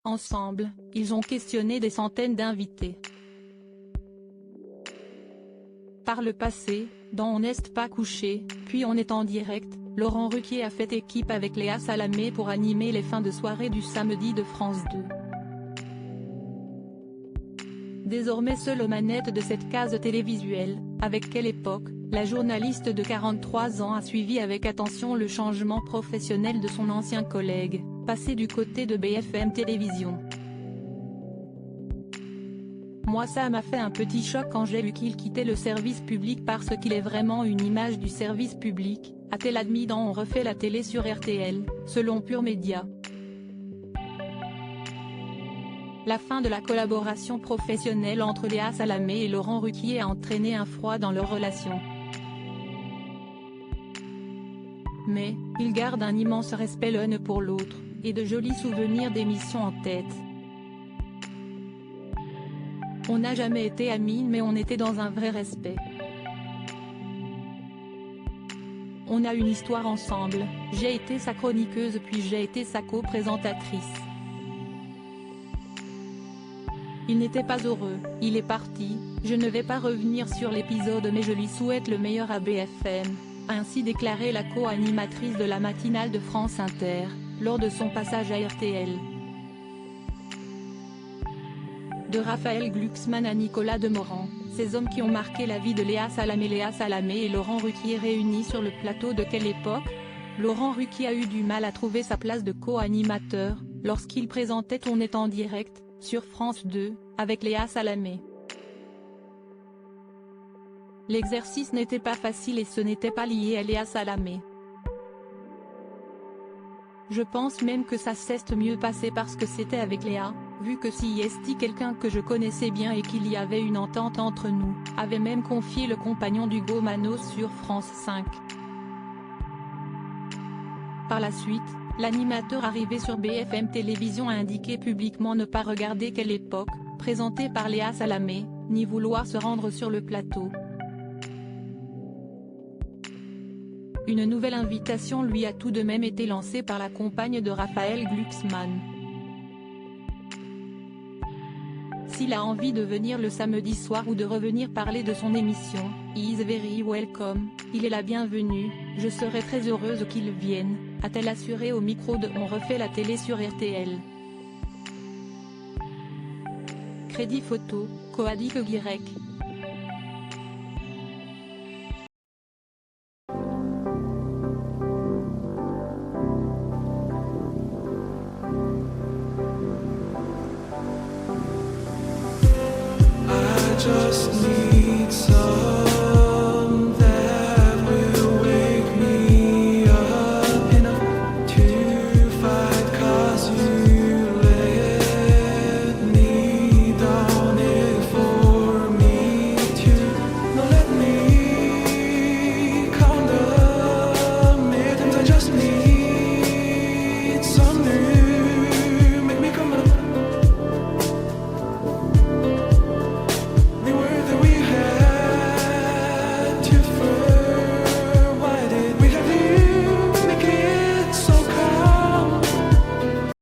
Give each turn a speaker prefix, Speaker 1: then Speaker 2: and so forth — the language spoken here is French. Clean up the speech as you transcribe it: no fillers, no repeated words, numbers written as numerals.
Speaker 1: Ensemble, ils ont questionné des centaines d'invités. Par le passé, dans On n'est pas couché, puis On est en direct, Laurent Ruquier a fait équipe avec Léa Salamé pour animer les fins de soirée du samedi de France 2. Désormais seule aux manettes de cette case télévisuelle, avec Quelle époque, la journaliste de 43 ans a suivi avec attention le changement professionnel de son ancien collègue, passé du côté de BFM Télévision. Moi ça m'a fait un petit choc quand j'ai lu qu'il quittait le service public parce qu'il est vraiment une image du service public, a-t-elle admis dans On refait la télé sur RTL, selon Pure Média. La fin de la collaboration professionnelle entre Léa Salamé et Laurent Ruquier a entraîné un froid dans leur relation. Mais, ils gardent un immense respect l'un pour l'autre, et de jolis souvenirs d'émissions en tête. On n'a jamais été amis mais on était dans un vrai respect. On a une histoire ensemble, j'ai été sa chroniqueuse puis j'ai été sa co-présentatrice. Il n'était pas heureux, il est parti, je ne vais pas revenir sur l'épisode mais je lui souhaite le meilleur à BFM, a ainsi déclaré la co-animatrice de la matinale de France Inter, lors de son passage à RTL. De Raphaël Glucksmann à Nicolas Demorand, ces hommes qui ont marqué la vie de Léa Salamé et Laurent Ruquier réunis sur le plateau de Quelle époque. Laurent Ruquier a eu du mal à trouver sa place de co-animateur, lorsqu'il présentait On est en direct, sur France 2, avec Léa Salamé. L'exercice n'était pas facile et ce n'était pas lié à Léa Salamé. Je pense même que ça s'est mieux passé parce que c'était avec Léa, vu que si est quelqu'un que je connaissais bien et qu'il y avait une entente entre nous, avait même confié le compagnon d'Hugo Manos sur France 5. Par la suite, l'animateur arrivé sur BFM Télévision a indiqué publiquement ne pas regarder Quelle époque, présenté par Léa Salamé, ni vouloir se rendre sur le plateau. Une nouvelle invitation lui a tout de même été lancée par la compagne de Raphaël Glucksmann. S'il a envie de venir le samedi soir ou de revenir parler de son émission, he is very welcome, il est la bienvenue, je serai très heureuse qu'il vienne, a-t-elle assuré au micro de On refait la télé sur RTL. Crédit photo, Coadic Guirec.
Speaker 2: Just